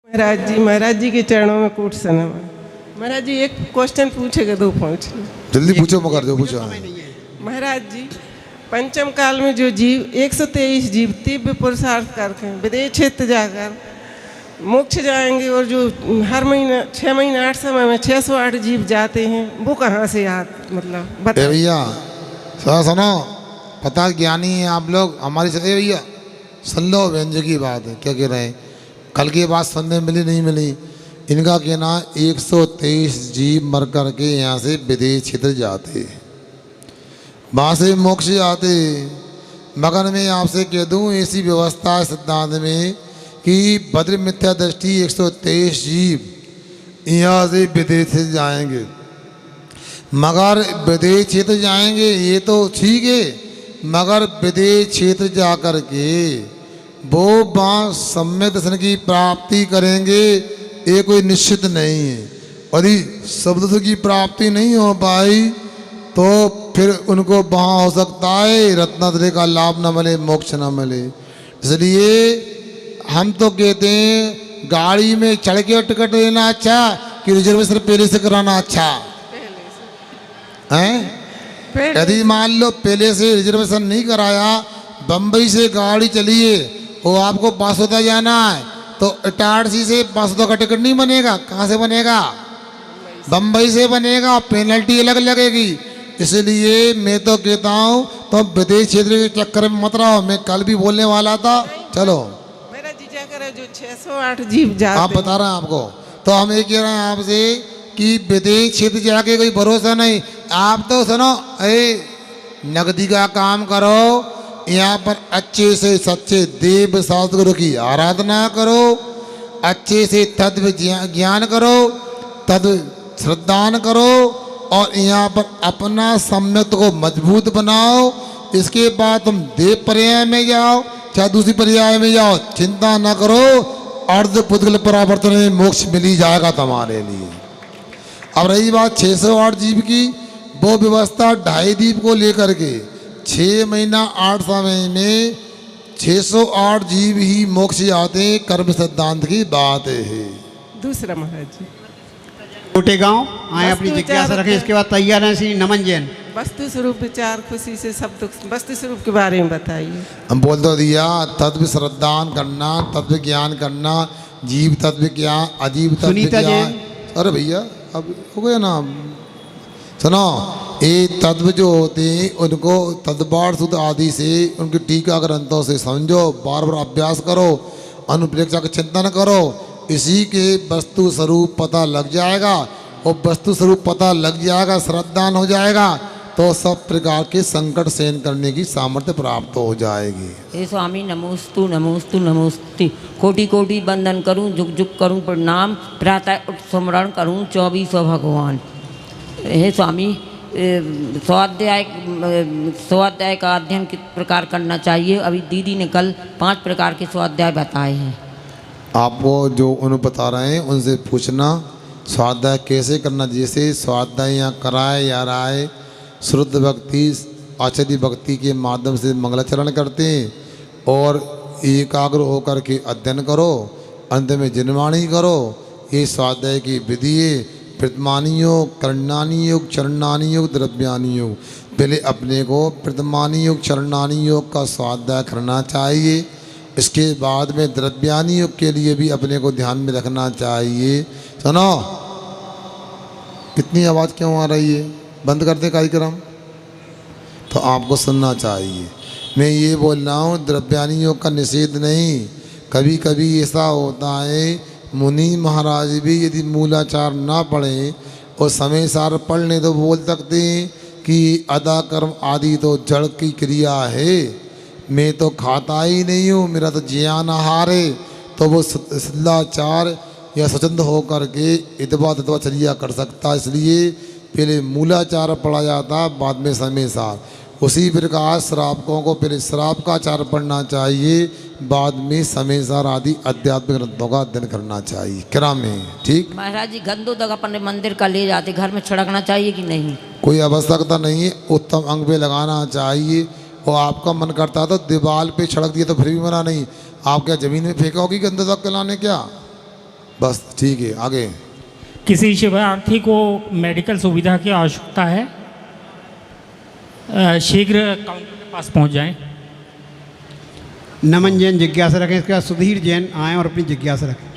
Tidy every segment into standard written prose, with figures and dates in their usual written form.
महाराज जी के चरणों में कोट सनम। महाराज जी एक क्वेश्चन पूछेगा, 2 पॉइंट जल्दी पूछो, मगर जो पूछो। महाराज जी, पंचम काल में जो जीव 123 जीव तीव्र पुरुषार्थ करके विदेश क्षेत्र जाकर मोक्ष जाएंगे, और जो हर महीना 6 महीने 8 समय में 608 जीव जाते हैं, वो कहाँ से मतलब बताइए भैया। सुनो, पता ज्ञानी है आप लोग हमारी से। भैया सुन लो, व्यंजक की बात है, क्या कह रहे हैं, कल की बात सुनने मिली नहीं मिली। इनका कहना 123 जीव मर कर के यहाँ से विदेश क्षेत्र जाते, वहाँ से मोक्ष आते। मगर मैं आपसे कह दूँ, ऐसी व्यवस्था है सिद्धांत में कि भद्र मिथ्या दृष्टि 123 जीव यहाँ से विदेश से जाएंगे। मगर विदेश क्षेत्र जाएंगे ये तो ठीक है, मगर विदेश क्षेत्र जा कर के वो वहाँ सम्यक दर्शन की प्राप्ति करेंगे, ये कोई निश्चित नहीं है। यदि शब्द की प्राप्ति नहीं हो पाई तो फिर उनको वहाँ हो सकता है रत्नात्रय का लाभ न मिले, मोक्ष न मिले। इसलिए हम तो कहते हैं गाड़ी में चढ़ के टिकट लेना अच्छा कि रिजर्वेशन पहले से कराना अच्छा है। यदि मान लो पहले से रिजर्वेशन नहीं कराया, बम्बई से गाड़ी चलिए, वो आपको बासोदा जाना है तो इटारसी से बासोदा का टिकट नहीं बनेगा। कहाँ से बनेगा? बम्बई से बनेगा, पेनल्टी अलग लगेगी। इसलिए मैं तो कहता हूँ तो विदेश क्षेत्र के चक्कर में मत रहो। मैं कल भी बोलने वाला था, चलो मेरा जीजा करे जो 608 जीव जाते, आप बता रहे हैं आपको, तो हम ये कह रहे हैं आपसे कि विदेश क्षेत्र जाके कोई भरोसा नहीं। आप तो सुनो, नगदी का काम करो, यहाँ पर अच्छे से सच्चे देव शास्त्र की आराधना करो, अच्छे से तत्व ज्ञान करो, तत्व श्रद्धान करो, और यहाँ पर अपना सम्यक को मजबूत बनाओ। इसके बाद तुम देव पर्याय में जाओ, चाहे दूसरी पर्याय में जाओ, चिंता न करो, अर्ध पुद्गल परावर्तन में मोक्ष मिल ही जाएगा तुम्हारे लिए। अब रही बात 608 जीव की, वो व्यवस्था 2.5 दीप को लेकर के 6 महीना 8 समय में 608 जीव ही मोक्ष आते हैं। कर्म सिद्धांत की बात है। दूसरा महाराज जी, छोटे गांव आए, अपनी जिज्ञासा रखें। इसके बाद तैयार है श्री नमन जैन। वस्तु स्वरूप विचार खुशी से सब दुख, वस्तु स्वरूप के बारे में बताइए। हम बोल तो दिया, तत्व श्रद्धान करना, तत्व ज्ञान करना, जीव तत्व ज्ञान, अजीव तत्व ज्ञान। अरे भैया अब हो गया ना, सुनो, ये तत्व जो होते हैं उनको तद्वार सूत्र आदि से, उनकी टीका ग्रंथों से समझो, बार बार अभ्यास करो, अनुप्रेक्षा का चिंतन करो। इसी के वस्तु स्वरूप पता लग जाएगा, और वस्तु स्वरूप पता लग जाएगा, श्रद्धान हो जाएगा, तो सब प्रकार के संकट सहन करने की सामर्थ्य प्राप्त हो जाएगी। हे स्वामी नमोस्तु नमोस्तु नमोस्तु, कोटि कोटि वंदन करूं, जुग जुग करूं प्रणाम, प्रातः उठ स्मरण करूं 24 भगवान। हे स्वामी, स्वाध्याय का अध्ययन किस प्रकार करना चाहिए? अभी दीदी ने कल 5 प्रकार के स्वाध्याय बताए हैं। आपको जो उन्हें बता रहे हैं उनसे पूछना स्वाध्याय कैसे करना। जैसे स्वाध्याय यहाँ कराए या राय शुद्ध भक्ति, आचार्य भक्ति के माध्यम से मंगलाचरण करते हैं, और एकाग्र होकर के अध्ययन करो, अंत में जिनवाणी करो। ये स्वाध्याय की विधि है। प्रथमानी योग, करणानी योग, चरणानी योग, द्रव्यानी योग। पहले अपने को प्रथमानी योग, चरणानी योग का स्वाध्याय करना चाहिए। इसके बाद में द्रव्यानी योग के लिए भी अपने को ध्यान में रखना चाहिए। सुनो, कितनी आवाज़ क्यों आ रही है? बंद कर दे कार्यक्रम। तो आपको सुनना चाहिए। मैं ये बोल रहा हूँ, द्रव्यानी योग का निषेध नहीं। कभी कभी ऐसा होता है, मुनि महाराज भी यदि मूलाचार ना पढ़ें और समय सार पढ़ लें तो बोल सकते हैं कि अदा कर्म आदि तो जड़ की क्रिया है, मैं तो खाता ही नहीं हूँ, मेरा तो ज्ञान आहार है। तो वो सदाचार या स्वतंत्र होकर के इतवा तत्वा चर्या कर सकता। इसलिए पहले मूलाचार पढ़ा जाता, बाद में समय सार। उसी प्रकार श्रावकों को पहले श्राव का आचार पढ़ना चाहिए, बाद में समय सार आदि आध्यात्मिक ग्रंथों का अध्ययन करना चाहिए क्रम में। ठीक महाराज जी, गंदो तक अपने मंदिर का ले जाते, घर में छिड़कना चाहिए कि नहीं? कोई आवश्यकता नहीं है, उत्तम अंग पे लगाना चाहिए। और आपका मन करता तो दीवार पे छिड़क दिया तो फिर भी मना नहीं। आप क्या ज़मीन में फेंकोगी गंदो तक लाने? क्या बस ठीक है। आगे किसी शिक्षार्थी को मेडिकल सुविधा की आवश्यकता है, शीघ्र काउंटर के पास पहुंच जाएं। नमन जैन जिज्ञासा रखें। इसके बाद सुधीर जैन आएँ और अपनी जिज्ञासा रखें।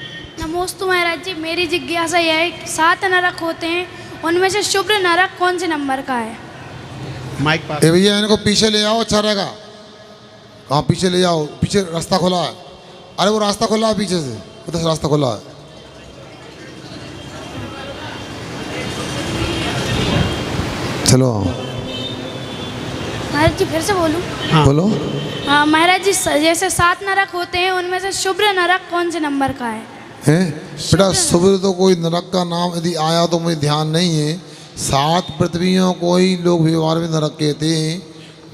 नमोस्तु महाराज जी, मेरी जिज्ञासा यह है कि 7 नरक होते हैं, उनमें से शुभ्र नरक कौन से नंबर का है? माइक पास। ए भैया इनको पीछे ले आओ, अच्छा रहेगा। कहाँ पीछे ले आओ, पीछे रास्ता खुला है। अरे वो रास्ता खुला है पीछे से, उधर से रास्ता खुला है। चलो महाराज जी फिर से बोलूं? हाँ। बोलो। हाँ महाराज जी, जैसे 7 नरक होते हैं, उनमें से शुभ्र नरक कौन से नंबर का है? हैं बेटा, सुबह तो कोई नरक का नाम यदि आया तो मुझे ध्यान नहीं है। 7 पृथ्वियों को ही लोग व्यवहार में नरक कहते हैं,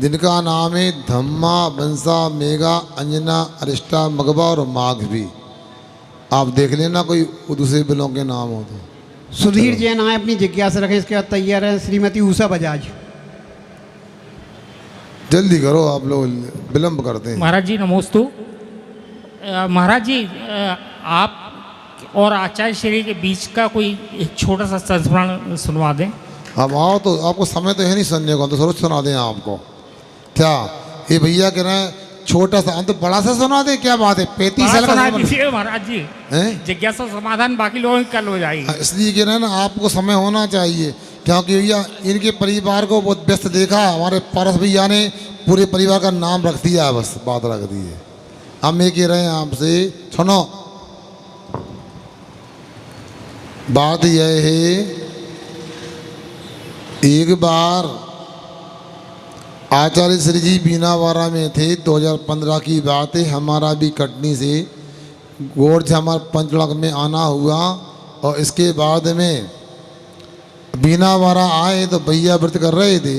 जिनका नाम है धम्मा, बंसा, मेघा, अंजना, अरिष्टा, मगबा और माघ भी। आप देख लेना कोई दूसरे बिलों के नाम हो तो। सुधीर जैन आए, अपनी जिज्ञासा रखें। इसके बाद तैयार है श्रीमती उषा बजाज। जल्दी करो, आप लोग विलम्ब करते हैं। महाराज जी नमोस्तु। महाराज जी, आप और आचार्य श्री के बीच का कोई एक छोटा सा संस्मरण सुनवा दें। अब आओ तो, आपको समय तो है नहीं सुनने को, तो जरूर सुना दें आपको। क्या ये भैया कह रहे हैं छोटा सा, हम तो बड़ा सा सुना दें? क्या बात है, 35 साल का दीजिए महाराज जी, जिज्ञासा समाधान बाकी लोगों की कल हो जाएगी। इसलिए कह रहे हैं ना, आपको समय होना चाहिए, क्योंकि भैया इनके परिवार को बहुत व्यस्त देखा। हमारे पारस भैया ने पूरे परिवार का नाम रख दिया, बस बात रख दी है। हम ये कह रहे हैं आपसे, सुनो, बात यह है, एक बार आचार्य श्री जी बीनावाड़ा में थे, 2015 की बात है। हमारा भी कटनी से गोड़ से हमारे पंचड़क में आना हुआ, और इसके बाद में बीनावाड़ा आए तो भैया व्रत कर रहे थे।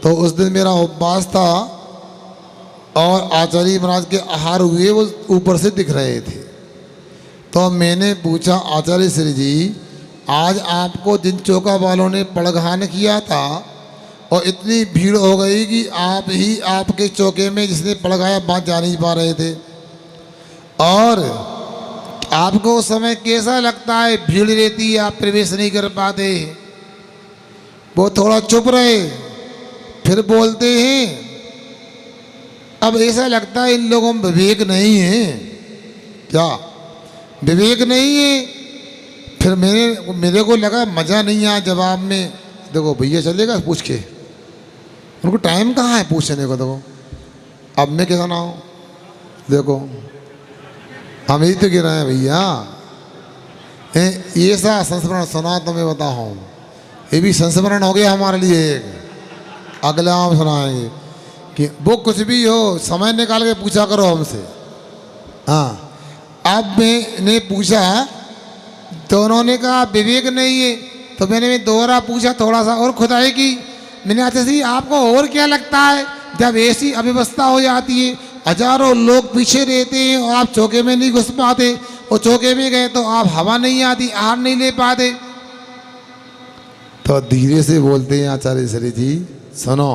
तो उस दिन मेरा उपवास था और आचार्य महाराज के आहार हुए, वो ऊपर से दिख रहे थे। तो मैंने पूछा, आचार्य श्री जी, आज आपको जिन चौका वालों ने पड़घान किया था और इतनी भीड़ हो गई कि आप ही आपके चौके में जिसने पड़घाया वहाँ जा नहीं पा रहे थे, और आपको उस समय कैसा लगता है? भीड़ रहती है, आप प्रवेश नहीं कर पाते। वो थोड़ा चुप रहे, फिर बोलते हैं, अब ऐसा लगता है इन लोगों में विवेक नहीं है। क्या विवेक नहीं है? फिर मेरे को लगा मज़ा नहीं आया जवाब में। देखो भैया चलेगा पूछ के, उनको टाइम कहाँ है पूछने को। देखो अब मैं कैसा ना हूँ, देखो हम यही तो कह रहे हैं भैया। ये सा संस्मरण सुना तो मैं बताऊँ, ये भी संस्मरण हो गया हमारे लिए। एक अगला हम सुनाएंगे कि वो कुछ भी हो, समय निकाल के पूछा करो हमसे। हाँ, अब मैंने पूछा तो उन्होंने कहा विवेक नहीं है। तो मैंने दोबारा पूछा थोड़ा सा और खुदाई की। मैंने अच्छा सी, आपको और क्या लगता है जब ऐसी अव्यवस्था हो जाती है, हजारों लोग पीछे रहते हैं और आप चौके में नहीं घुस पाते, और चौके में गए तो आप हवा नहीं आती, आहार नहीं ले पाते। तो धीरे से बोलते हैं आचार्य श्री जी, सुनो,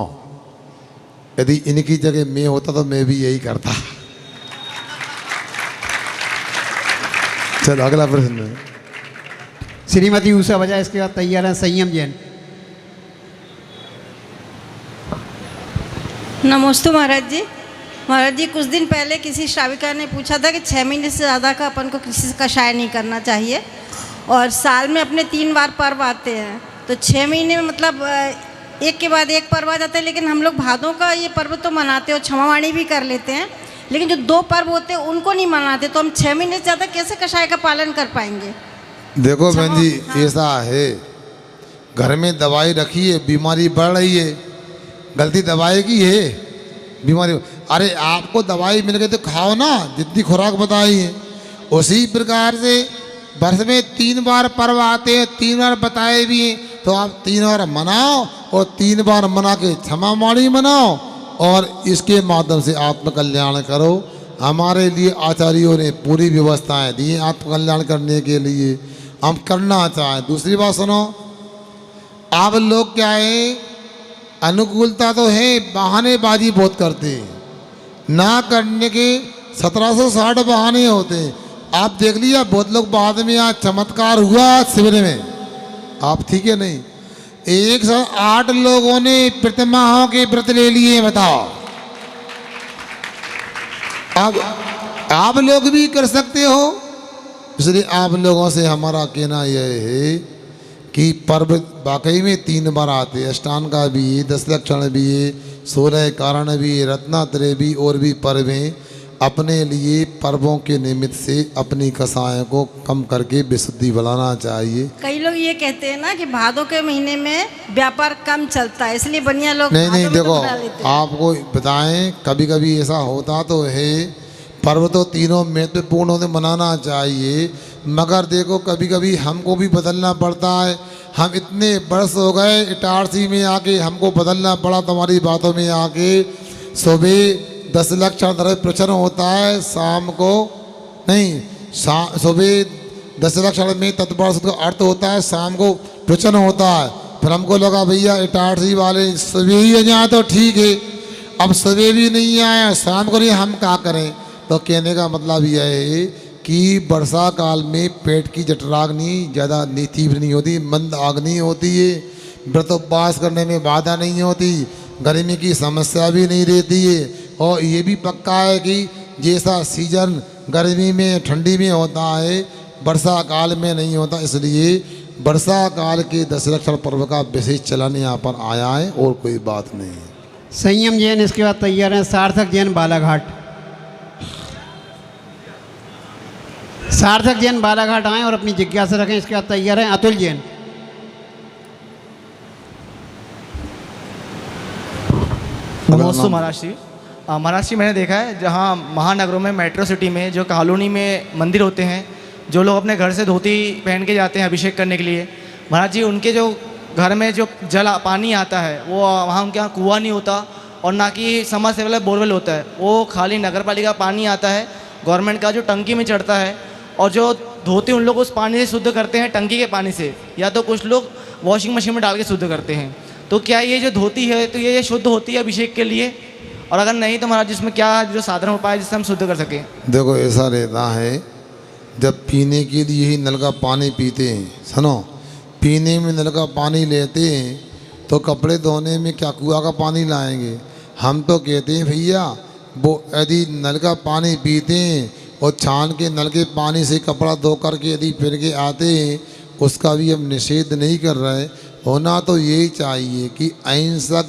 यदि इनकी जगह मैं होता तो मैं भी यही करता। चलो अगला प्रश्न। श्रीमती उषा बजाज। इसके बाद तैयार है संयम जैन। नमस्ते महाराज जी। महाराज जी, कुछ दिन पहले किसी श्राविका ने पूछा था कि 6 महीने से ज़्यादा का अपन को किसी से कषाय नहीं करना चाहिए, और साल में अपने 3 बार पर्व आते हैं, तो 6 महीने में मतलब एक के बाद एक पर्व आ जाता है। लेकिन हम लोग भादों का ये पर्व तो मनाते हैं और क्षमावाणी भी कर लेते हैं, लेकिन जो 2 पर्व होते हैं उनको नहीं मनाते। तो हम 6 महीने से ज़्यादा कैसे कषाय का पालन कर पाएंगे? देखो बहन जी, ऐसा है, घर में दवाई रखी है, बीमारी बढ़ रही है, गलती दवाई की है, बीमारी। अरे आपको दवाई मिल गई तो खाओ ना, जितनी खुराक बताई है। उसी प्रकार से वर्ष में 3 बार पर्व आते हैं, 3 बार बताए भी हैं, तो आप 3 बार मनाओ, और 3 बार मना के क्षमावाणी मनाओ, और इसके माध्यम से आत्मकल्याण करो। हमारे लिए आचार्यों ने पूरी व्यवस्थाएं दी हैं आत्मकल्याण करने के लिए, हम करना चाहें। दूसरी बात सुनो, आप लोग क्या है, अनुकूलता तो है, बहानेबाजी बहुत करते हैं। ना करने के 1760 बहाने होते हैं। आप देख लिया बहुत लोग बाद में यहाँ चमत्कार हुआ शिविर में, आप ठीक है नहीं। 108 लोगों ने प्रतिमाओं के व्रत ले लिए, बताओ। अब आप लोग भी कर सकते हो। इसलिए आप लोगों से हमारा कहना यह है कि पर्व वाकई में 3 बार आते हैं। अष्टांग का भी है, 10 लक्षण भी है, 16 कारण भी है, रत्नात्रय भी और भी पर्व हैं। अपने लिए पर्वों के निमित्त से अपनी कसायों को कम करके विशुद्धि बढ़ाना चाहिए। कई लोग ये कहते हैं ना कि भादों के महीने में व्यापार कम चलता है, इसलिए बनिया लोग नहीं नहीं, भादों में देखो तो बना लेते हैं। आपको बताएं, कभी कभी ऐसा होता तो है। पर्व तो तीनों महत्वपूर्ण होते, मनाना चाहिए, मगर देखो कभी कभी हमको भी बदलना पड़ता है। हम इतने वर्ष हो गए इटारसी में आके, हमको बदलना पड़ा तुम्हारी बातों में आके। सुबह 10 लक्षण प्रवचन होता है, शाम को नहीं, सुबह 10 लक्षण में तत्पर का अर्थ होता है, शाम को प्रवचन होता है। फिर हमको लगा भैया इटारसी वाले सुबह ही आ जाए तो ठीक है, अब सुबह भी नहीं आया, शाम को नहीं, हम क्या करें। तो कहने का मतलब यह है कि वर्षा काल में पेट की जठराग्नि ज़्यादा तीव्र नहीं होती, मंद आग्नि होती है। व्रत उपवास करने में बाधा नहीं होती, गर्मी की समस्या भी नहीं रहती है। और ये भी पक्का है कि जैसा सीजन गर्मी में ठंडी में होता है, वर्षा काल में नहीं होता। इसलिए वर्षा काल के 10 लक्षण पर्व का विशेष चलन यहाँ पर आया है, और कोई बात नहीं है। संयम जैन इसके बाद तैयार हैं। सार्थक जैन बालाघाट। सार्थक जैन बालाघाट आएँ और अपनी जिज्ञासा रखें। इसके बाद तैयार हैं अतुल जैन। नमस्ते महाराज जी। महाराज जी, मैंने देखा है जहाँ महानगरों में, मेट्रो सिटी में जो कॉलोनी में मंदिर होते हैं, जो लोग अपने घर से धोती पहन के जाते हैं अभिषेक करने के लिए, महाराज जी उनके जो घर में जो पानी आता है वो वहाँ उनके यहाँ कुआं नहीं होता और ना कि समरसेबल बोरवेल होता है। वो खाली नगर पालिका पानी आता है गवर्नमेंट का, जो टंकी में चढ़ता है, और जो धोती उन लोग उस पानी से शुद्ध करते हैं, टंकी के पानी से, या तो कुछ लोग वॉशिंग मशीन में डाल के शुद्ध करते हैं। तो क्या ये जो धोती है तो ये शुद्ध होती है अभिषेक के लिए? और अगर नहीं तो महाराज इसमें क्या जो साधारण उपाय जिससे हम शुद्ध कर सकें? देखो ऐसा रहता है, जब पीने के लिए ही नल का पानी पीते हैं, सुनो, पीने में नल का पानी लेते हैं तो कपड़े धोने में क्या कुआं का पानी लाएंगे? हम तो कहते हैं भैया वो यदि नल का पानी पीते हैं और छान के नल के पानी से कपड़ा धो करके यदि फिर के आते हैं, उसका भी हम निषेध नहीं कर रहे। होना तो यही चाहिए कि अहिंसक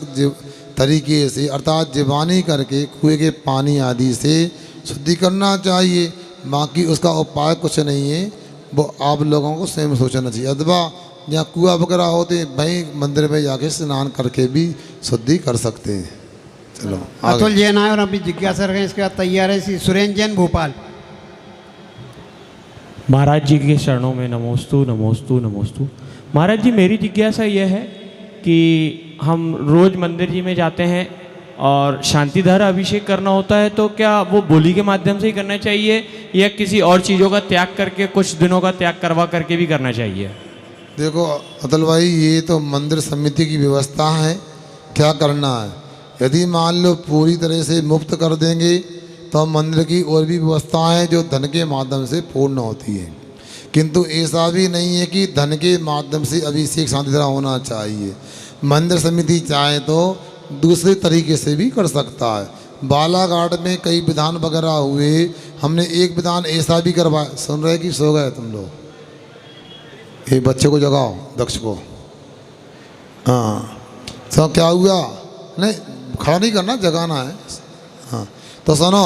तरीके से, अर्थात जीवानी करके कुएं के पानी आदि से शुद्धि करना चाहिए। बाकी उसका उपाय कुछ नहीं है, वो आप लोगों को स्वयं सोचना चाहिए। अथवा जहाँ कुआं वगैरह होते भाई मंदिर में जाके स्नान करके भी शुद्धि कर सकते हैं। चलो अतुल जैन आए और अपनी जिज्ञासा रखें। इसके बाद तैयार है सुरेंद्र जैन भोपाल। महाराज जी के चरणों में नमोस्तु नमोस्तु नमोस्तु। महाराज जी, मेरी जिज्ञासा यह है कि हम रोज़ मंदिर जी में जाते हैं और शांतिधारा अभिषेक करना होता है, तो क्या वो बोली के माध्यम से ही करना चाहिए या किसी और चीज़ों का त्याग करके, कुछ दिनों का त्याग करवा करके भी करना चाहिए? देखो अतुल भाई, ये तो मंदिर समिति की व्यवस्था है, क्या करना है। यदि मान लो पूरी तरह से मुक्त कर देंगे तो मंदिर की और भी व्यवस्थाएं जो धन के माध्यम से पूर्ण होती है, किंतु ऐसा भी नहीं है कि धन के माध्यम से अभिषेक शांतिधारा होना चाहिए। मंदिर समिति चाहे तो दूसरे तरीके से भी कर सकता है। बालाघाट में कई विधान वगैरह हुए, हमने एक विधान ऐसा भी करवाया। सुन रहे कि सो गए तुम लोग? ये बच्चे को जगाओ, दक्ष को। हाँ, तो क्या हुआ? नहीं, खड़ा नहीं करना, जगाना है। हाँ, तो सुनो,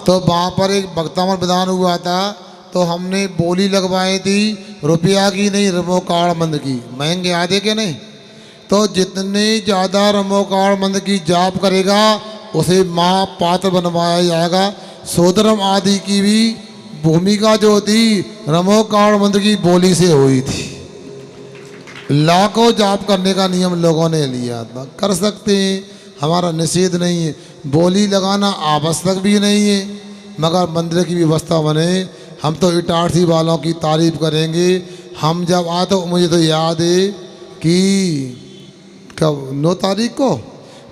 तो वहाँ पर एक भक्तामर विधान हुआ था, तो हमने बोली लगवाई थी रुपया की नहीं, रमोकाड़ मंद की। महंगे आधे के नहीं, तो जितने ज़्यादा रमोकाड़ मंद की जाप करेगा उसे महापात्र बनवाया जाएगा। सोदरम आदि की भी भूमिका जो थी रमोकाड़ मंद की बोली से हुई थी। लाखों जाप करने का नियम लोगों ने लिया था, कर सकते हैं, हमारा निषेध नहीं है। बोली लगाना आवश्यक भी नहीं है, मगर मंदिर की व्यवस्था बने। हम तो इटारसी वालों की तारीफ करेंगे। हम जब आए तो मुझे तो याद है कि कब 9 तारीख को,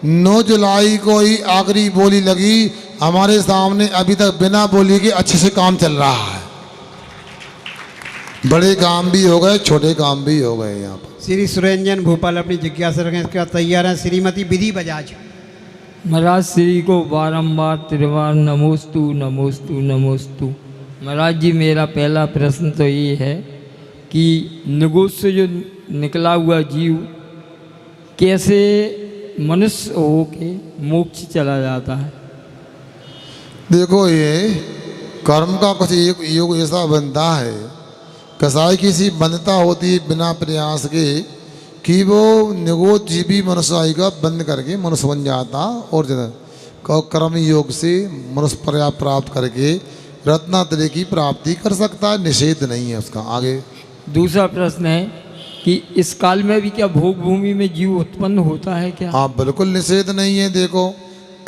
9 जुलाई को ही आखिरी बोली लगी हमारे सामने। अभी तक बिना बोली के अच्छे से काम चल रहा है। बड़े काम भी हो गए, छोटे काम भी हो गए यहाँ पर। श्री सुरंजन भोपाल अपनी जिज्ञासा रखें, इसके बाद तैयार हैं श्रीमती विधि बजाज। महाराज श्री को बारंबार त्रिवार नमोस्तु नमोस्तु नमोस्तु। महाराज जी मेरा पहला प्रश्न तो ये है कि निगोद से जो निकला हुआ जीव कैसे मनुष्य हो के मोक्ष चला जाता है? देखो, ये कर्म का कुछ एक योग ऐसा बनता है, कसाई किसी बंधता होती है बिना प्रयास के कि वो निगोद जीवी मनुष्य आएगा बंद करके मनुष्य बन जाता, और कर्म योग से मनुष्य पर्याप्त प्राप्त करके रत्नात्रय की प्राप्ति कर सकता है, निषेध नहीं है उसका। आगे दूसरा प्रश्न है कि इस काल में भी क्या भोग भूमि में जीव उत्पन्न होता है क्या? हाँ, बिल्कुल निषेध नहीं है। देखो,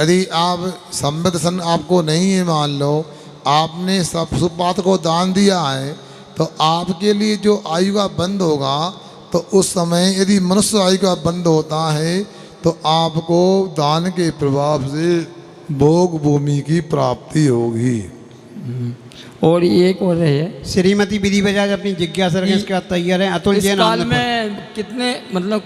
यदि आप संबित सन आपको नहीं है, मान लो आपने सब सुपात को दान दिया है, तो आपके लिए जो आयु का बंद होगा, तो उस समय यदि मनुष्य आयु का बंद होता है तो आपको दान के प्रभाव से भोग भूमि की प्राप्ति होगी। और एक और है, श्रीमती विधि बजाज अपनी जिज्ञासा रखें, इसके बाद तैयार हैं अतुल इस जैन। काल में कितने मतलब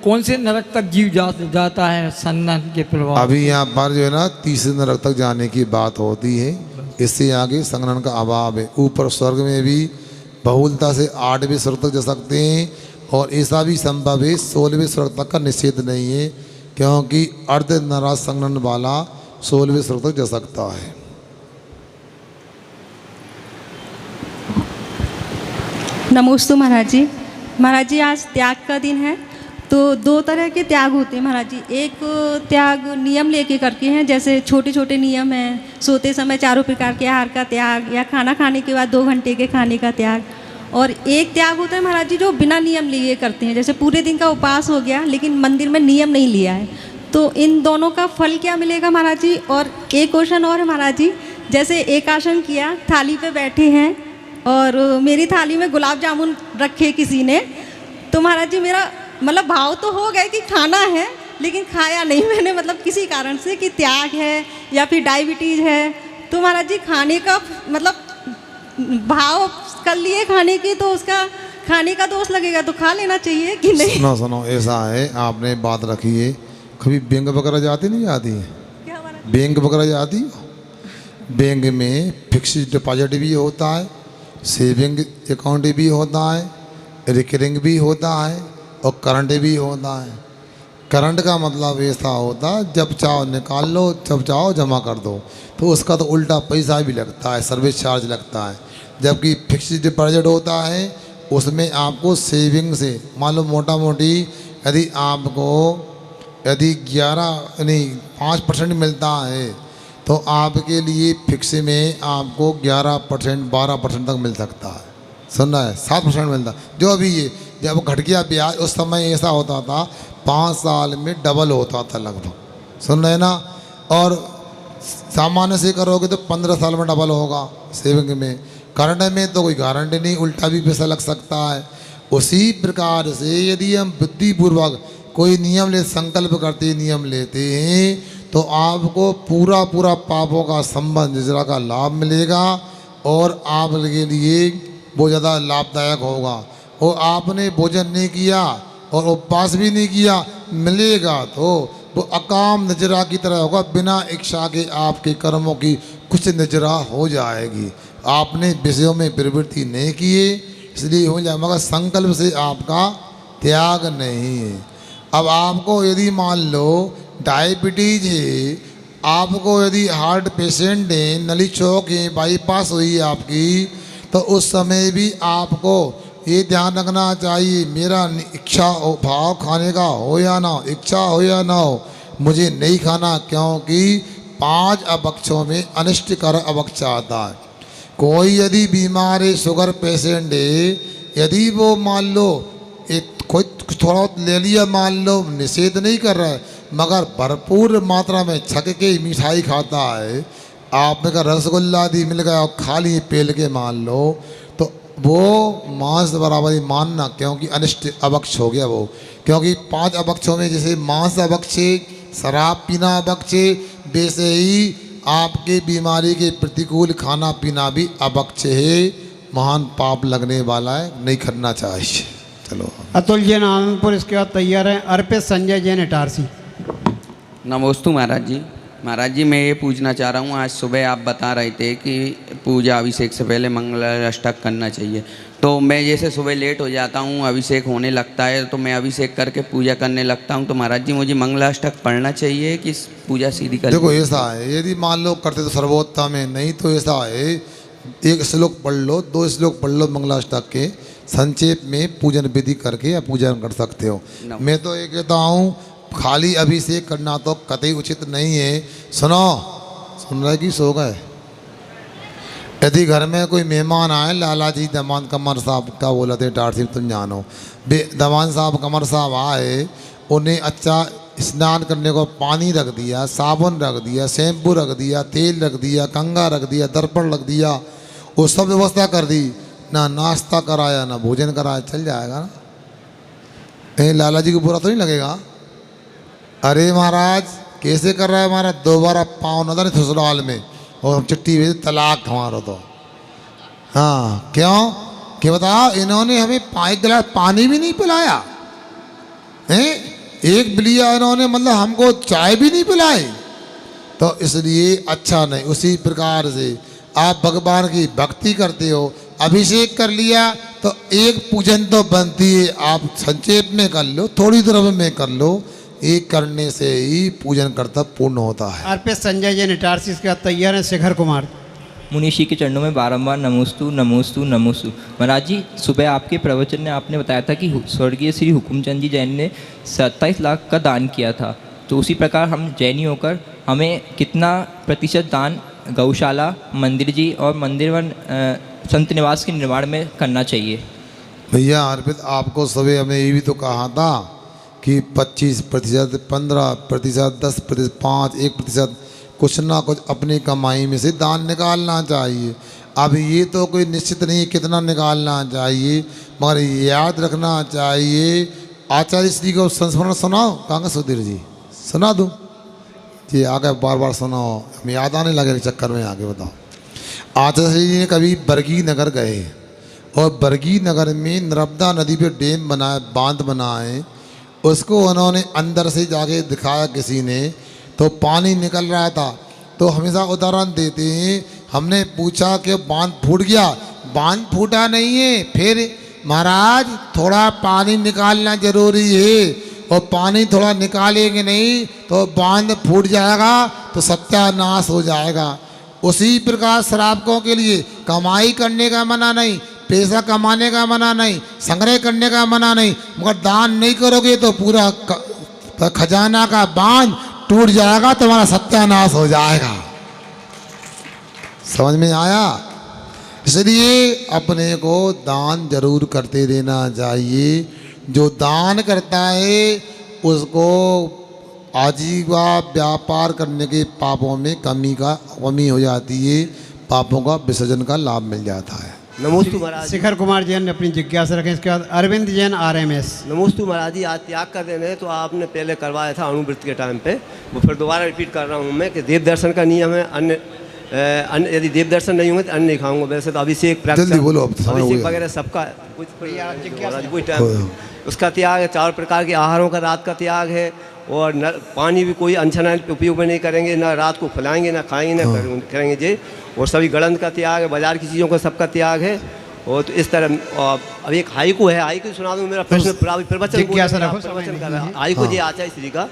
कौन से नरक तक जीव जाता है संन्यास के प्रभाव? अभी यहाँ पर जो है ना, तीसरे नरक तक जाने की बात होती है, इससे आगे संगठन का अभाव है। ऊपर स्वर्ग में भी बहुलता से 8वें स्वर्ग तक जा सकते हैं, और ऐसा भी संभव है 16वें स्वर्ग तक का निषेध नहीं है, क्योंकि अर्ध नाराज संगठन वाला 16वें स्वर्ग तक जा सकता है। नमोस्तु महाराज जी। महाराज जी आज त्याग का दिन है, तो 2 तरह के त्याग होते हैं महाराज जी। एक त्याग नियम लेके करके हैं, जैसे छोटे छोटे नियम हैं, सोते समय 4 प्रकार के आहार का त्याग, या खाना खाने के बाद 2 घंटे के खाने का त्याग। और एक त्याग होता है महाराज जी जो बिना नियम लिए करते हैं, जैसे पूरे दिन का उपवास हो गया लेकिन मंदिर में नियम नहीं लिया है, तो इन दोनों का फल क्या मिलेगा महाराज जी? और एक क्वेश्चन और है महाराज जी, जैसे एक आसन किया, थाली पे बैठे हैं और मेरी थाली में गुलाब जामुन रखे किसी ने, तो महाराज जी मेरा मतलब भाव तो हो गया कि खाना है, लेकिन खाया नहीं मैंने, मतलब किसी कारण से कि त्याग है या फिर डायबिटीज़ है, तो महाराज जी खाने का मतलब भाव कर लिए खाने की, तो उसका खाने का दोष लगेगा, तो खा लेना चाहिए कि नहीं? सुनो सुनो, ऐसा है, आपने बात रखी है, कभी बैंक वगैरह जाती नहीं जाती है? बैंक वगैरह जाती? बैंक में फिक्स डिपॉजिट भी होता है, सेविंग अकाउंट भी होता है, रिकरिंग भी होता है, और करंट भी होता है। करंट का मतलब ऐसा होता है जब चाहो निकाल लो, जब चाहो जमा कर दो, तो उसका तो उल्टा पैसा भी लगता है, सर्विस चार्ज लगता है। जबकि फिक्स डिपॉजिट होता है उसमें आपको सेविंग से मान लो मोटा मोटी यदि आपको यदि 5% मिलता है, तो आपके लिए फिक्स में आपको 11% 12% तक मिल सकता है। सुन रहा है? 7% मिलता जो अभी ये जब घट गया ब्याज, उस समय ऐसा होता था 5 साल में डबल होता था लगभग। सुन रहे ना? और सामान्य से करोगे तो 15 साल में डबल होगा सेविंग में। करंट में तो कोई गारंटी नहीं, उल्टा भी पैसा लग सकता है। उसी प्रकार से यदि हम बुद्धिपूर्वक कोई नियम ले संकल्प करते नियम लेते हैं तो आपको पूरा पूरा पापों का संबंध निजरा का लाभ मिलेगा, और आपके लिए वो ज़्यादा लाभदायक होगा। और आपने भोजन नहीं किया और उपवास भी नहीं किया, मिलेगा तो वो अकाम नजरा की तरह होगा, बिना इच्छा के आपके कर्मों की कुछ नजरा हो जाएगी। आपने विषयों में प्रवृत्ति नहीं किए इसलिए हो जाए, मगर संकल्प से आपका त्याग नहीं है। अब आपको यदि मान लो डायबिटीज है, आपको यदि हार्ट पेशेंट है, नली चौक है, बाईपास हुई है आपकी, तो उस समय भी आपको ये ध्यान रखना चाहिए मेरा इच्छा हो भाव खाने का हो या ना हो, इच्छा हो या ना हो, मुझे नहीं खाना, क्योंकि 5 अभक्षों में अनिष्टकर अभक्ष आता है। कोई यदि बीमार है, शुगर पेशेंट है, यदि वो मान लो कोई थोड़ा ले लिया, मान लो निषेध नहीं कर रहा है, मगर भरपूर मात्रा में छक के मिठाई खाता है, आपने का रसगुल्ला आदि मिल गया और खा लिए पेल के मान लो, तो वो मांस बराबर ही मानना, क्योंकि अनिष्ट अभक्ष हो गया वो। क्योंकि 5 अभक्षों में जैसे मांस अभक्ष, शराब पीना अभक्ष, वैसे ही आपके बीमारी के प्रतिकूल खाना पीना भी अभक्ष है। महान पाप लगने वाला है, नहीं करना चाहिए। चलो अतुल जैन आनंदपुर, इसके बाद तैयार हैं अर्पित संजय जैन इटारसी। नमोस्तु महाराज जी। महाराज जी, मैं ये पूछना चाह रहा हूँ, आज सुबह आप बता रहे थे कि पूजा अभिषेक से पहले मंगल अष्टक करना चाहिए, तो मैं जैसे सुबह लेट हो जाता हूँ, अभिषेक होने लगता है, तो मैं अभिषेक करके पूजा करने लगता हूँ, तो महाराज जी मुझे मंगल अष्टक पढ़ना चाहिए कि पूजा सीधी कर? देखो ऐसा है, यदि मान लो करते तो सर्वोत्तम है, नहीं तो ऐसा है, एक श्लोक पढ़ लो, 2 श्लोक पढ़ लो मंगलाष्टक के, संक्षेप में पूजन विधि करके या पूजन कर सकते हो। मैं तो ये कहता हूँ खाली अभिषेक करना तो कतई उचित नहीं है। सुनो, सुन रहे कि सो गए? यदि घर में कोई मेहमान आए, लाला जी दमान कमर साहब का बोला थे टाट सिंह, तुम जानो, दमान साहब कमर साहब आए, उन्हें अच्छा स्नान करने को पानी रख दिया, साबुन रख दिया, शैम्पू रख दिया, तेल रख दिया, कंघा रख दिया, दर्पण रख दिया, वो सब व्यवस्था कर दी, ना नाश्ता कराया ना भोजन कराया, चल जाएगा ना? कहीं लाला जी को बुरा तो नहीं लगेगा? अरे महाराज कैसे कर रहा है महाराज, दोबारा पाँव न था ससुराल में और हम चिट्ठी भेज तलाक हमारा तो। हाँ क्यों? क्या बताओ, इन्होंने हमें 1 गिलास पानी भी नहीं पिलाया हैं, एक बिलिया इन्होंने मतलब हमको चाय भी नहीं पिलाई, तो इसलिए अच्छा नहीं। उसी प्रकार से आप भगवान की भक्ति करते हो, अभिषेक कर लिया तो एक पूजन तो बनती है, आप संक्षेप में कर लो, थोड़ी देर में कर लो, एक करने से ही पूजन कर्तव्य पूर्ण होता है। अर्पित संजय जैन इटारसी, इसके बाद तैयार हैं शेखर कुमार। मुनीषी के चरणों में बारंबार नमोस्तु नमोस्तु नमोस्तु। महाराज जी, सुबह आपके प्रवचन में आपने बताया था कि स्वर्गीय श्री हुकुमचंद जी जैन ने 27 लाख का दान किया था, तो उसी प्रकार हम जैनी होकर हमें कितना प्रतिशत दान गौशाला, मंदिर जी और मंदिर व संत निवास के निर्माण में करना चाहिए? भैया अर्पित, आपको सुबह हमें ये भी तो कहा था कि 25%, 15%, 10%, 5, 1% कुछ ना कुछ अपनी कमाई में से दान निकालना चाहिए। अब ये तो कोई निश्चित नहीं कितना निकालना चाहिए, मगर याद रखना चाहिए। आचार्य श्री को संस्मरण सुनाओ, कहाँ सुधीर जी सुना दूँ जी? आगे बार बार सुनाओ, हमें याद आने लगे चक्कर में, आगे बताओ। आचार्य श्री जी ने कभी बरगी नगर गए और बरगी नगर में नर्मदा नदी पे डैम बनाए, बांध बनाए, उसको उन्होंने अंदर से जाके दिखाया किसी ने, तो पानी निकल रहा था। तो हमेशा उदाहरण देते हैं, हमने पूछा कि बांध फूट गया, बांध फूटा नहीं है, फिर महाराज थोड़ा पानी निकालना जरूरी है, और पानी थोड़ा निकालेंगे नहीं तो बांध फूट जाएगा, तो सत्यानाश हो जाएगा। उसी प्रकार श्रावकों के लिए कमाई करने का मना नहीं, पैसा कमाने का मना नहीं, संग्रह करने का मना नहीं, मगर दान नहीं करोगे तो पूरा खजाना का बांध टूट जाएगा, तुम्हारा सत्यानाश हो जाएगा। समझ में आया? इसलिए अपने को दान जरूर करते रहना चाहिए। जो दान करता है उसको आजीविका व्यापार करने के पापों में कमी हो जाती है, पापों का विसर्जन का लाभ मिल जाता है। नमोस्तु महाराज। शेखर कुमार जैन ने अपनी जिज्ञासा रखें, इसके बाद अरविंद जैन RMS। नमोस्तु महाराज जी, आज त्याग कर देने तो आपने पहले करवाया था अणुवृत्त के टाइम पे, वो फिर दोबारा रिपीट कर रहा हूँ मैं कि देव दर्शन का नियम है, अन्य यदि देव दर्शन नहीं होंगे तो अन्न नहीं खाऊंगा। वैसे तो अभिषेक अभिषेक वगैरह सबका कुछ उसका त्याग है, 4 प्रकार के आहारों का रात का त्याग है, और न पानी भी कोई अनछना उपयोग में नहीं करेंगे, ना रात को खिलाएंगे, ना खाएंगे, ना करेंगे जी, और सभी गलंद का त्याग है, बाजार की चीज़ों का सबका त्याग है। और तो इस तरह अब एक हाइकू है, हाइकू सुना दूँ, मेरा प्रश्न प्रवचन कर रहा है। हाइकू जी आचार्य श्री का,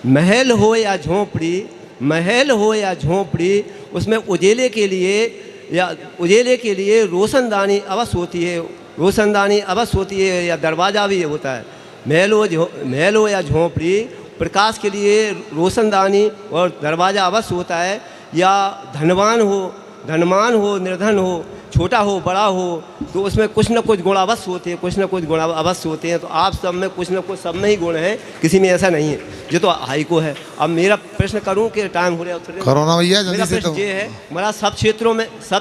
महल हो या झोंपड़ी, महल हो या झोंपड़ी, उसमें उजेले के लिए रोशनदानी अवश्य होती है, रोशनदानी अवश्य होती है, या दरवाज़ा भी होता है। महल हो या झोंपड़ी, प्रकाश के लिए रोशनदानी और दरवाज़ा अवश्य होता है। या धनवान हो निर्धन हो, छोटा हो बड़ा हो, तो उसमें कुछ न कुछ गुण अवश्य होते हैं, कुछ न कुछ गुण अवश्य होते हैं। तो आप सब में कुछ न कुछ, सब में ही गुण हैं, किसी में ऐसा नहीं है। ये तो हाइको है। अब मेरा प्रश्न करूं कि टाइम हो रहा है, कोरोना भैया मेरा प्रश्न ये है महाराज, सब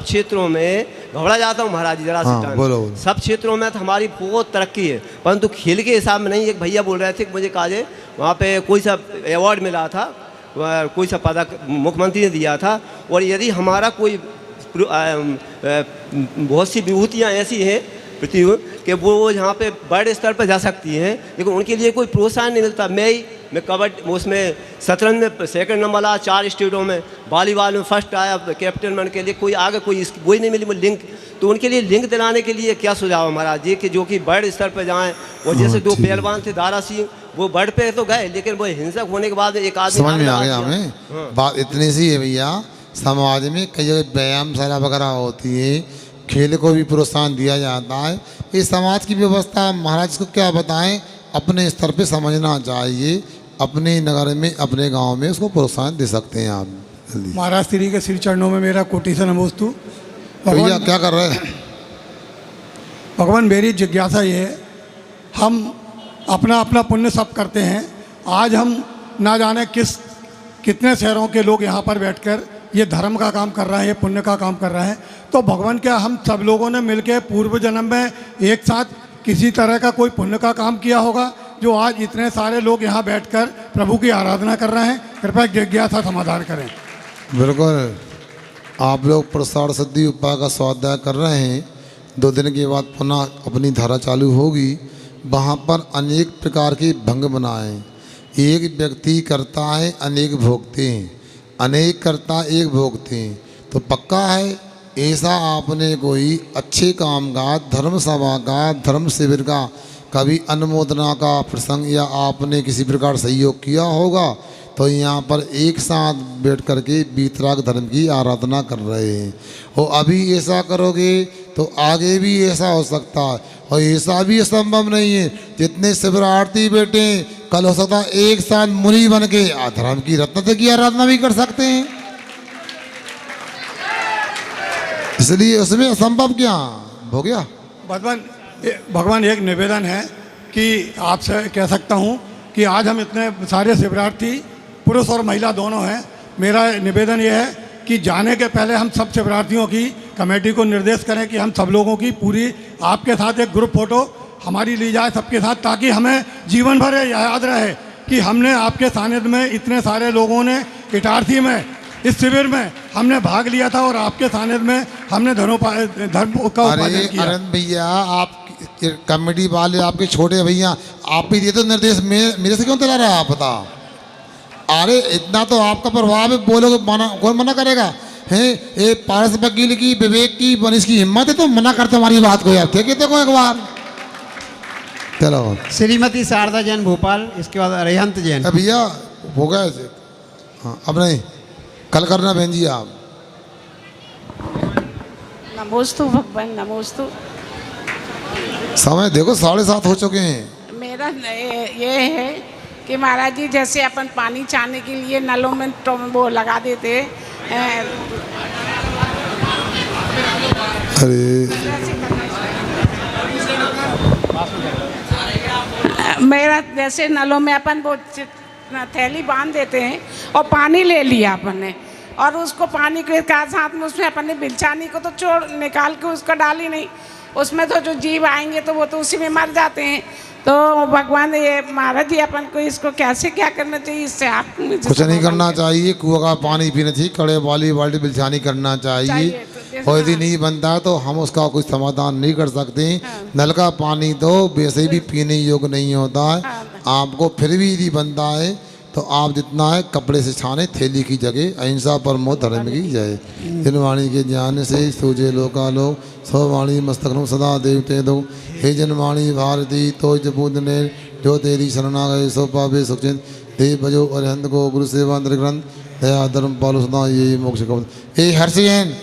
क्षेत्रों में घबरा जाता हूँ महाराज जरा से टाइम। सब क्षेत्रों में तो हमारी बहुत तरक्की है, परंतु खेल के हिसाब में नहीं। एक भैया बोल रहे थे कि मुझे कहा वहाँ पे कोई सा अवार्ड मिला था, कोई सा पदक मुख्यमंत्री ने दिया था, और यदि हमारा कोई बहुत सी विभूतियाँ ऐसी हैं पृथ्वी कि वो यहाँ पे बड़े स्तर पर जा सकती हैं, लेकिन उनके लिए कोई प्रोत्साहन नहीं मिलता। मैं कबड्डी उसमें शतरंज में सेकंड नंबर आया 4 स्टेटों में, वॉलीबॉल में फर्स्ट आया, कैप्टन बनने के लिए कोई आगे कोई वही नहीं मिली लिंक। तो उनके लिए लिंक दिलाने के लिए क्या सुझाव महाराज जी कि जो कि बड़े स्तर पर जाएँ। और जैसे 2 पहलवान थे दारा सिंह, वो बड़ पे तो गए, लेकिन वो हिंसक होने के बाद एक आदमी समझ में आ गया हमें। बात इतनी सी है भैया, समाज में कई जगह व्यायामशाला वगैरह होती है, खेल को भी प्रोत्साहन दिया जाता है। इस समाज की व्यवस्था महाराज को क्या बताएं, अपने स्तर पे समझना चाहिए, अपने नगर में अपने गांव में उसको प्रोत्साहन दे सकते हैं आप। महाराज श्री के श्री चरणों में मेरा कोटि से नमोस्तु। भैया क्या कर रहे हैं? भगवान मेरी जिज्ञासा ये है, हम अपना अपना पुण्य सब करते हैं। आज हम ना जाने कितने शहरों के लोग यहाँ पर बैठकर ये धर्म का काम कर रहे हैं, ये पुण्य का काम कर रहे हैं। तो भगवान क्या हम सब लोगों ने मिलकर पूर्व जन्म में एक साथ किसी तरह का कोई पुण्य का काम किया होगा, जो आज इतने सारे लोग यहाँ बैठकर प्रभु की आराधना कर रहे हैं? कृपया जिज्ञासा समाधान करें। बिल्कुल, आप लोग प्रसाद सिद्धि उपाय का स्वाध्याय कर रहे हैं, 2 दिन के बाद पुनः अपनी धारा चालू होगी। वहाँ पर अनेक प्रकार के भंग बनाए, एक व्यक्ति करता है अनेक भोगते हैं, अनेक करता एक भोगते हैं। तो पक्का है ऐसा आपने कोई अच्छे काम का, धर्म सभा का, धर्म शिविर का कभी अनुमोदना का प्रसंग या आपने किसी प्रकार सहयोग किया होगा, तो यहाँ पर एक साथ बैठ करके वीतराग धर्म की आराधना कर रहे हैं। और अभी ऐसा करोगे तो आगे भी ऐसा हो सकता है, और ऐसा भी संभव नहीं है। जितने शिवरार्थी बैठे कल हो सकता है एक साथ मुनि बन के धर्म की रत्न की आराधना भी कर सकते हैं। इसलिए उसमें असंभव क्या हो गया। भगवान एक निवेदन है कि आपसे कह सकता हूँ कि आज हम इतने सारे शिवरार्थी पुरुष और महिला दोनों हैं। मेरा निवेदन ये है कि जाने के पहले हम सब शिवरार्थियों की कमेटी को निर्देश करें कि हम सब लोगों की पूरी आपके साथ एक ग्रुप फोटो हमारी ली जाए सबके साथ, ताकि हमें जीवन भर याद रहे कि हमने आपके सानिध्य में इतने सारे लोगों ने इटारसी में इस शिविर में हमने भाग लिया था और आपके सानिध्य में हमने धर्म का उपार्जन किया। अरे भैया, आप कमेटी वाले आपके छोटे भैया, आप ही दिए तो निर्देश, मेरे से क्यों चला रहा है आप बता। अरे इतना तो आपका प्रभाव है, बोलोगे मना, कौन मना करेगा? हैं ये पारस वकील की, विवेक की, मनीष की हिम्मत है तो मना करते हमारी बात को यार। ठीक है, देखो एक बार चलो। श्रीमती शारदा जैन भोपाल, इसके बाद अरिहंत जैन। भैया हो गया। हाँ अब नहीं, कल करना बहन जी आप। नमोस्तु भगवान, नमोस्तु। समय देखो 7:30 हो चुके हैं। मेरा ये है कि महाराज जी जैसे अपन पानी छाने के लिए नलों में तो वो लगा देते हैं। अरे मेरा जैसे नलों में अपन वो थैली बांध देते हैं और पानी ले लिया अपन ने, और उसको पानी के साथ में उसमें अपन ने बिलचानी को तो छोड़ निकाल के उसको डाली नहीं, उसमें तो जो जीव आएंगे तो वो तो उसी में मर जाते हैं। तो भगवान ये महाराज जी अपन को इसको कैसे क्या करना चाहिए, इससे आप कुछ नहीं करना चाहिए, कुआं का पानी पीना चाहिए, कड़े वाली बाल्टी बिलछानी करना चाहिए। और यदि नहीं बनता है तो हम उसका कुछ समाधान नहीं कर सकते। नल का पानी तो वैसे भी पीने योग्य नहीं होता है। आपको फिर भी यदि बनता है तो आप जितना है कपड़े से छाने, थैली की जगह, अहिंसा परमो धर्म की जय। जनवाणी के ज्ञान से सोजे लोकालोक, सौवाणी मस्तक सदा देवते दो। हे जनवाणी भारती तो जपूजने, जो तेरी शरणा गए सो पावे सुखचिंत। देव भजो अरिहंत को गुरु सेवा ग्रंथ, दया धर्म पालो सदा ये मोक्ष को। हे हर्षयन